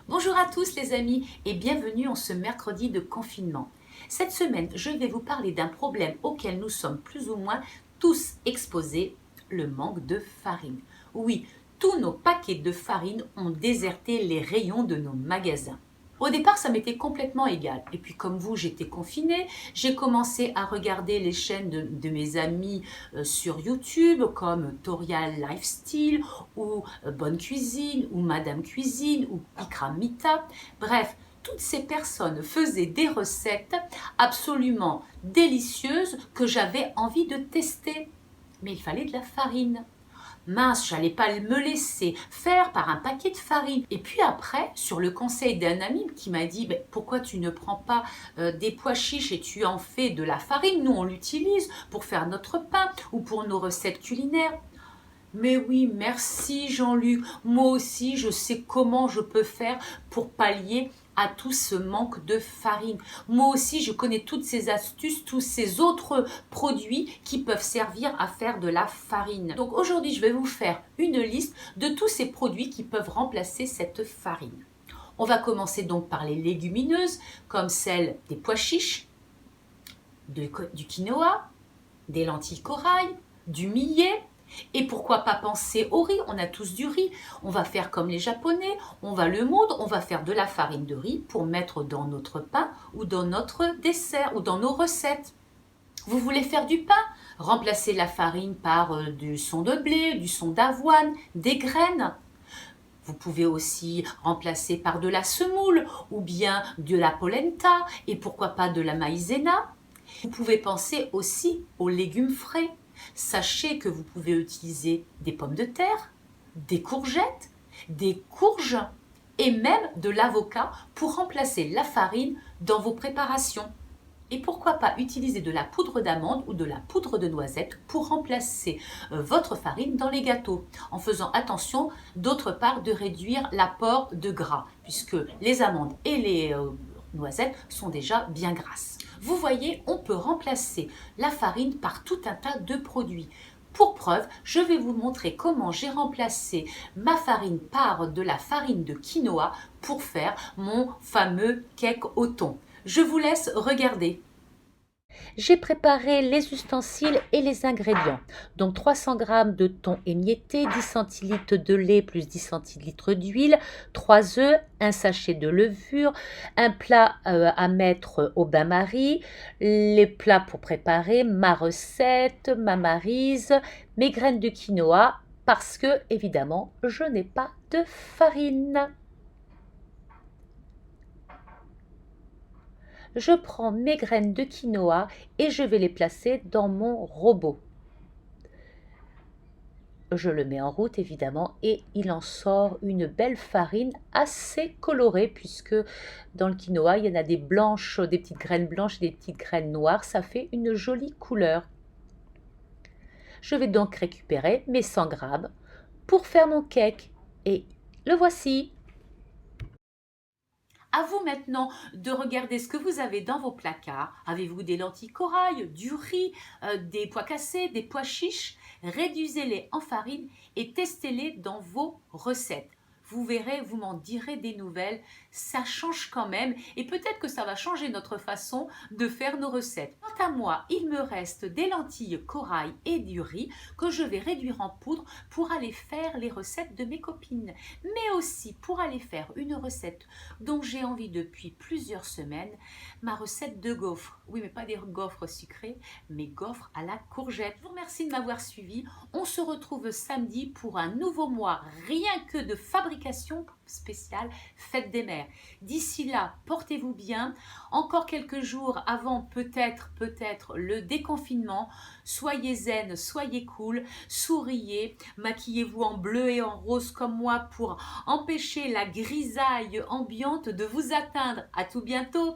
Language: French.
Bonjour à tous les amis et bienvenue en ce mercredi de confinement. Cette semaine, je vais vous parler d'un problème auquel nous sommes plus ou moins tous exposés, le manque de farine. Oui, tous nos paquets de farine ont déserté les rayons de nos magasins. Au départ, ça m'était complètement égal. Et puis comme vous, j'étais confinée, j'ai commencé à regarder les chaînes de mes amis sur YouTube comme Torial Lifestyle ou Bonne Cuisine ou Madame Cuisine ou Ikramita. Bref, toutes ces personnes faisaient des recettes absolument délicieuses que j'avais envie de tester. Mais il fallait de la farine. Mince, j'allais pas me laisser faire par un paquet de farine. Et puis après, sur le conseil d'un ami qui m'a dit pourquoi tu ne prends pas des pois chiches et tu en fais de la farine, nous on l'utilise pour faire notre pain ou pour nos recettes culinaires. Mais oui, merci Jean-Luc. Moi aussi, je sais comment je peux faire pour pallier à tout ce manque de farine. Moi aussi, je connais toutes ces astuces, tous ces autres produits qui peuvent servir à faire de la farine. Donc aujourd'hui, je vais vous faire une liste de tous ces produits qui peuvent remplacer cette farine. On va commencer donc par les légumineuses, comme celles des pois chiches, du quinoa, des lentilles corail, du millet. Et pourquoi pas penser au riz? On a tous du riz. On va faire comme les Japonais, on va le moudre, on va faire de la farine de riz pour mettre dans notre pain ou dans notre dessert ou dans nos recettes. Vous voulez faire du pain? Remplacez la farine par du son de blé, du son d'avoine, des graines. Vous pouvez aussi remplacer par de la semoule ou bien de la polenta et pourquoi pas de la maïzena. Vous pouvez penser aussi aux légumes frais. Sachez que vous pouvez utiliser des pommes de terre, des courgettes, des courges et même de l'avocat pour remplacer la farine dans vos préparations. Et pourquoi pas utiliser de la poudre d'amande ou de la poudre de noisette pour remplacer votre farine dans les gâteaux, en faisant attention d'autre part de réduire l'apport de gras, puisque les amandes et les noisettes sont déjà bien grasses. Vous voyez, on peut remplacer la farine par tout un tas de produits. Pour preuve, je vais vous montrer comment j'ai remplacé ma farine par de la farine de quinoa pour faire mon fameux cake au thon. Je vous laisse regarder. J'ai préparé les ustensiles et les ingrédients. Donc 300 g de thon émietté, 10 centilitres de lait plus 10 centilitres d'huile, 3 œufs, un sachet de levure, un plat à mettre au bain-marie, les plats pour préparer, ma recette, ma maryse, mes graines de quinoa parce que évidemment je n'ai pas de farine. Je prends mes graines de quinoa et je vais les placer dans mon robot. Je le mets en route évidemment et il en sort une belle farine assez colorée puisque dans le quinoa il y en a des blanches, des petites graines blanches et des petites graines noires. Ça fait une jolie couleur. Je vais donc récupérer mes 100 g pour faire mon cake et le voici. À vous maintenant de regarder ce que vous avez dans vos placards. Avez-vous des lentilles corail, du riz, des pois cassés, des pois chiches? Réduisez-les en farine et testez-les dans vos recettes. Vous verrez, vous m'en direz des nouvelles, ça change quand même et peut-être que ça va changer notre façon de faire nos recettes. Quant à moi, il me reste des lentilles corail et du riz que je vais réduire en poudre pour aller faire les recettes de mes copines, mais aussi pour aller faire une recette dont j'ai envie depuis plusieurs semaines, ma recette de gaufres. Oui, mais pas des gaufres sucrés, mais gaufres à la courgette. Je vous remercie de m'avoir suivi. On se retrouve samedi pour un nouveau mois, rien que de fabrication spéciale Fête des Mères. D'ici là, portez-vous bien. Encore quelques jours avant peut-être le déconfinement. Soyez zen, soyez cool, souriez, maquillez-vous en bleu et en rose comme moi pour empêcher la grisaille ambiante de vous atteindre. À tout bientôt.